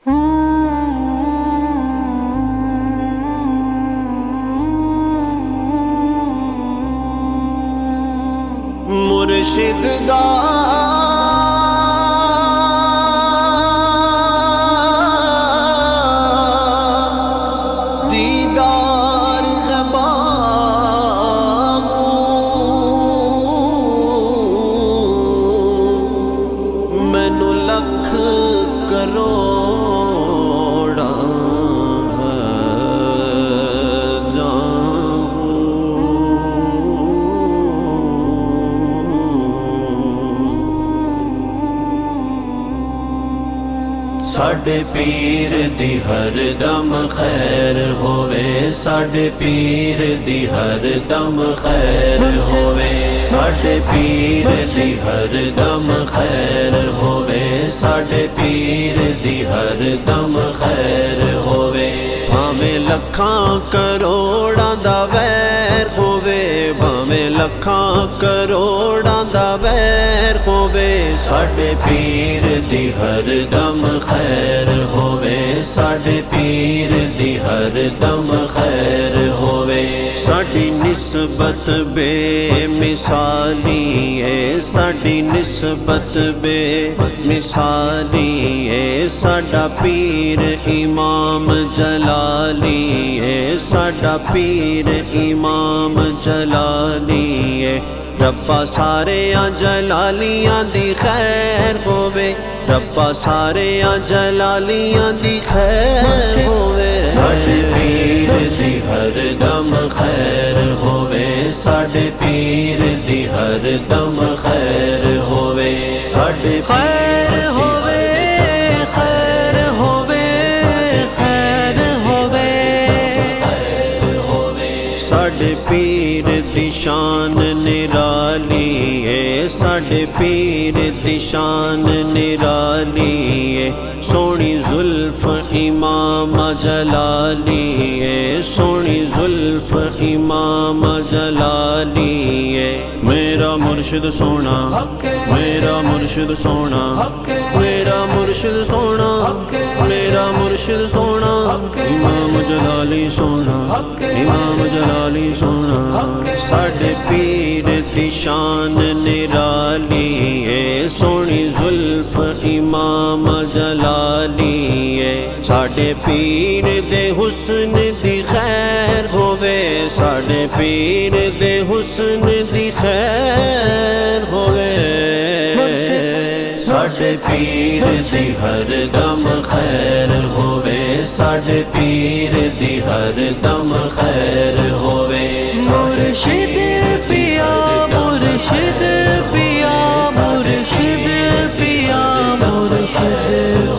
مرشد دا دیدار مینو لکھ کروڑا ساڈے پیر دی ہر دم خیر ہووے، ساڈے پیر دی ہر دم خیر ہووے، ساڈے پیر دی ہر دم خیر ہووے، ساڈے پیر دی ہر دم خیر ہووے۔ بھاویں لکھاں کروڑاں دا ویر ہووے، بھاویں لکھاں کروڑاں دا ویر ہووے، ساڈے پیر دی ہر دم خیر ہووے، ساڈے پیر دی ہر دم خیر ہووے۔ ساڈی نسبت بے مثالی ہے، ساڈی نسبت بے مثالی ہے، ساڈا پیر امام جلالی ہے، ساڈا پیر امام جلالی ہے۔ ربا ساریاں جلالیاں دی خیر ہووے، ربا ساریاں جلالیاں دی خیر ہووے۔ ساڈے پیر دی ہر دم خیر ہووے، ساڈے پیر دی ہر دم خیر ہووے، ساڈے خیر ہووے، خیر ہووے، خیر ہووے۔ ساڈے پیر دی شان نرالی ہے، ساڈے پیر دی شان نرالی ہے، سونی زلف امام جلالی ہے، سونی زلف امام جلالی ہے۔ میرا مرشد سونا، میرا مرشد سونا، میرا مرشد سونا، میرا مرشد سونا، امام جلالی سونا، امام جلالی سونا۔ ساڈے پیر دی شان نرالی ہے، سونی زلف امام جلالی ہے، ساڈے پیر دے حسن دی خیر ہووے، ساڈے پیر دے حسن دی خیر ہووے۔ ساڈے پیر دی ہر دم خیر ہووے، ساڈے پیر دی ہر دم خیر ہووے۔ مرشد پیا، مرشد پیا، مرشد پیا، مرشد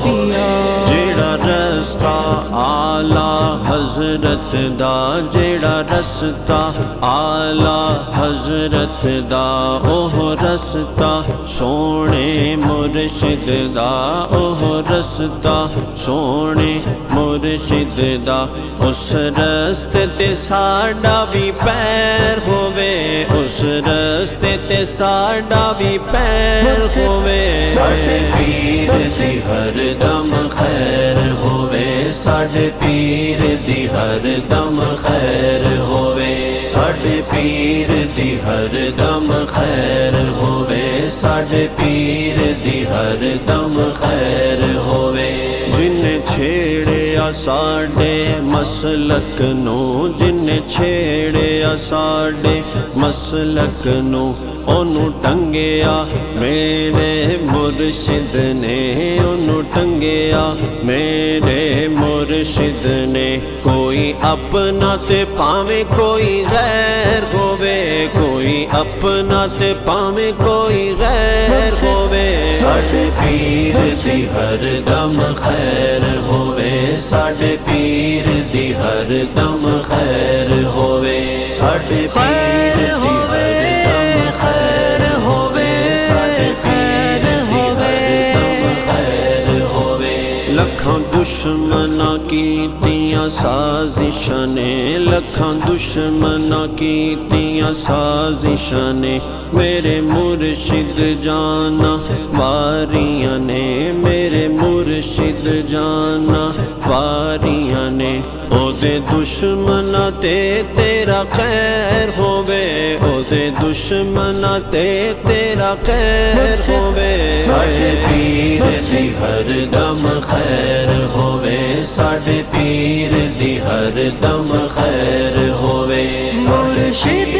پیا۔ جیڑا رستہ آلہ حضرت دا، جیڑا رستہ آلہ حضرت دا، اوہ رستہ سونے مرشد دا، اوہ رستہ سونے مرشد دا۔ اس رستے تے ساڈا بھی پیر ہووے، اس رستے تے ساڈا بھی پیر ہووے۔ ساڈے پیر دی ہر دم خیر ہووے، ساڈے پیر دی ہر دم خیر ہووے، ساڈے پیر دی ہر دم خیر ہووے، ساڈے پیر دی ہر دم خیر ہووے۔ جن چھیڑیا ساڈے مسلک نو، جن چھیڑیا ساڈے مسلک نو، اونوں ٹنگیا میرے مرشد نے، اونوں ٹنگیا میرے مرشد نے۔ کوئی اپنا تے پاویں کوئی غیر ہووے، کوئی اپنا تے پاویں کوئی غیر ہووے۔ ساڈے پیر دی ہر دم خیر ہووے، ساڈے پیر دی ہر دم خیر ہووے، ساڈے پیر دی ہر دم خیر ہووے، ساڈے پیر دی ہر دم خیر ہووے۔ لکھ لکھاں دشمناں کیتیاں سازشاں نے لکھاں دشمناں کیتیاں سازشاں نے میرے مرشد جانا واریاں نے میرے مرشد جانا واریاں نے او دے دشمناں تے تیرا خیر ہووے او دے دشمناں تے تیرا خیر ہووے ساڈے پیر دی ہر دم خیر ہووے ساڈے پیر دی ہر دم خیر ہووے مرشد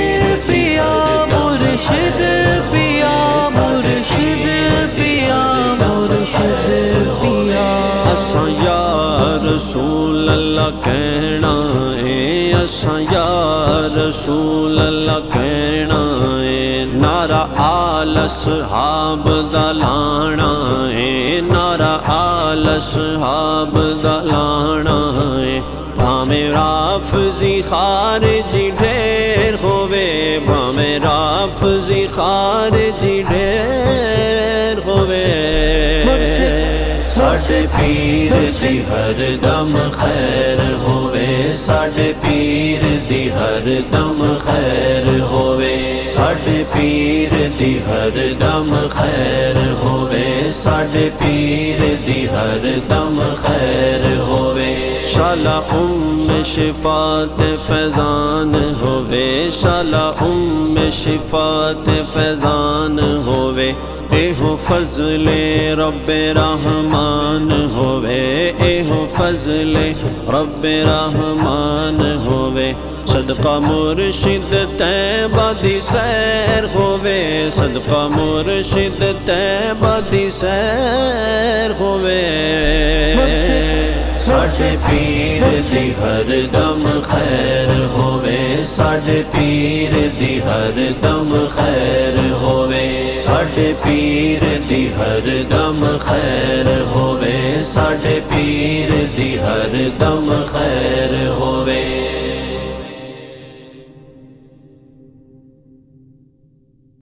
پیا مرشد پیا مرشد پیا مرشد پیا اساں یا رسول اللہ کہنا ہے اساں یا رسول اللہ کہنا ہے نعرہ آل اصحاب دا لانا ہے نعرہ آل اصحاب دا لانا ہے بھامے رافضی خارجی ڈھیر ہووے بھامے رافضی خارجی ڈھیر ہووے ساڈے پیر دی ہر دم خیر ہووے ساڈے پیر دی ہر دم خیر ہووے ساڈے پیر دی ہر دم خیر ہووے ساڈے پیر دی ہر دم خیر ہووے شالا شفاعت فیضان ہووے شالا شفاعت فیضان ہووے ایہو فضل رب رحمان ہووے ایہو فضل رب رحمان ہووے صدقہ مرشد طیبہ دی سیر ہووے صدقہ مرشد طیبہ دی سیر ہووے ساڈے پیر دی ہر دم خیر ہووے ساڈے پیر دی ہر دم خیر ہووے ساڈے پیر دی ہر دم خیر ہووے ساڈے پیر دی ہر دم خیر ہووے